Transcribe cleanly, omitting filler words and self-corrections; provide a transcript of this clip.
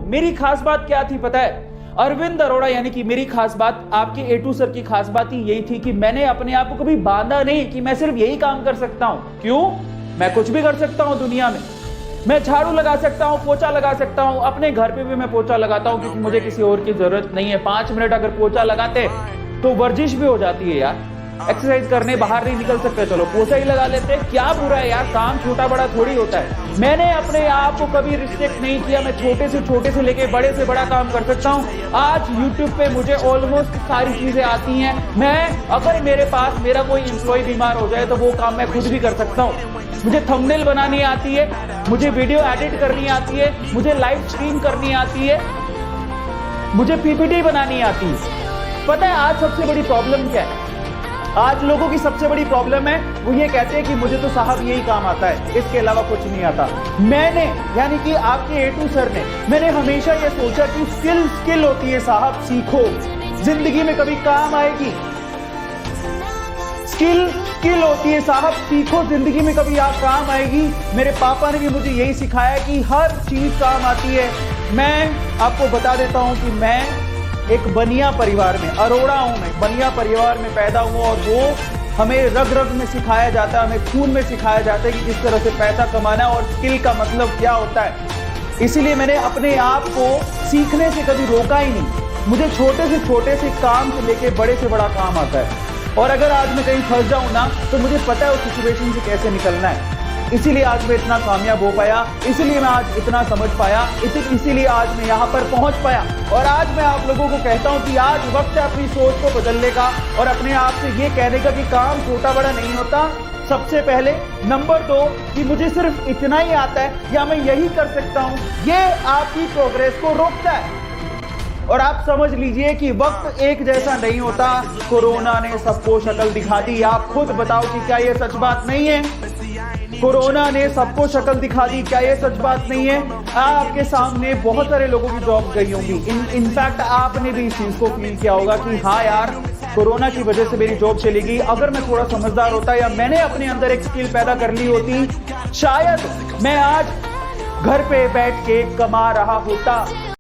मेरी खास बात क्या थी पता है? अरविंद अरोड़ा यानी कि मेरी खास बात, आपके ए2 सर की खास बात ही यही थी कि मैंने अपने आप को कभी बांधा नहीं कि मैं सिर्फ यही काम कर सकता हूं। क्यों? मैं कुछ भी कर सकता हूं दुनिया में। मैं झाड़ू लगा सकता हूं, पोछा लगा सकता हूं, अपने घर पे भी मैं पोछा लगाता हूं क्योंकि मुझे किसी और की जरूरत नहीं है। 5 मिनट अगर पोछा लगाते तो वर्जिश भी हो जाती है यार। एक्सरसाइज करने बाहर नहीं निकल सकते, चलो पोछा ही लगा लेते, क्या बुरा है यार, काम छोटा बड़ा थोड़ी होता है। मैंने अपने आप को कभी रिस्ट्रिक्ट नहीं किया, मैं छोटे से लेके बड़े से बड़ा काम कर सकता हूं। आज YouTube पे मुझे ऑलमोस्ट सारी चीजें आती हैं। मैं अगर मेरे पास मेरा कोई एम्प्लॉय बीमार हो जाए तो वो काम मैं खुद भी कर सकता हूं। मुझे थंबनेल बनानी आती है, मुझे वीडियो एडिट करनी आती है, मुझे लाइव स्ट्रीम करनी आती है, मुझे पीपीटी बनानी आती है। पता है आज सबसे बड़ी प्रॉब्लम क्या है? आज लोगों की सबसे बड़ी प्रॉब्लम है, वो ये कहते हैं कि मुझे तो साहब यही काम आता है, इसके अलावा कुछ नहीं आता। मैंने यानी कि आपके ए2 सर ने, मैंने हमेशा ये सोचा कि स्किल होती है साहब, सीखो, जिंदगी में कभी काम आएगी। स्किल होती है साहब, सीखो, जिंदगी में कभी आप काम आएगी। मेरे पापा ने भी मुझे यही सिखाया कि हर चीज काम आती है। मैं आपको बता देता हूं कि मैं एक बनिया परिवार में, अरोड़ा हूं मैं, बनिया परिवार में पैदा हुआ और वो हमें रग रग में सिखाया जाता है, हमें खून में सिखाया जाता है कि किस तरह से पैसा कमाना और स्किल का मतलब क्या होता है। इसीलिए मैंने अपने आप को सीखने से कभी रोका ही नहीं। मुझे छोटे से काम से लेके बड़े से बड़ा काम आता है और अगर आज मैं कहीं फंस जाऊं ना तो मुझे पता है उस सिचुएशन से कैसे निकलना है। इसीलिए आज मैं इतना कामयाब हो पाया, इसीलिए मैं आज इतना समझ पाया, इसीलिए आज मैं यहाँ पर पहुंच पाया। और आज मैं आप लोगों को कहता हूं कि आज वक्त है अपनी सोच को बदलने का और अपने आप से ये कहने का कि काम छोटा बड़ा नहीं होता। सबसे पहले नंबर 2 कि मुझे सिर्फ इतना ही आता है या मैं यही कर सकता हूं, ये आपकी प्रोग्रेस को रोकता है। और आप समझ लीजिए कि वक्त एक जैसा नहीं होता। कोरोना ने सबको शक्ल दिखा दी। आप खुद बताओ कि क्या ये सच बात नहीं है? कोरोना ने सबको शक्ल दिखा दी, क्या ये सच बात नहीं है? आपके सामने बहुत सारे लोगों की जॉब गई होंगी। इनफैक्ट आपने भी इस चीज को फील किया होगा कि हाँ यार, कोरोना की वजह से मेरी जॉब चली गई। अगर मैं थोड़ा समझदार होता या मैंने अपने अंदर एक स्किल पैदा कर ली होती, शायद मैं आज घर पे बैठ के कमा रहा होता।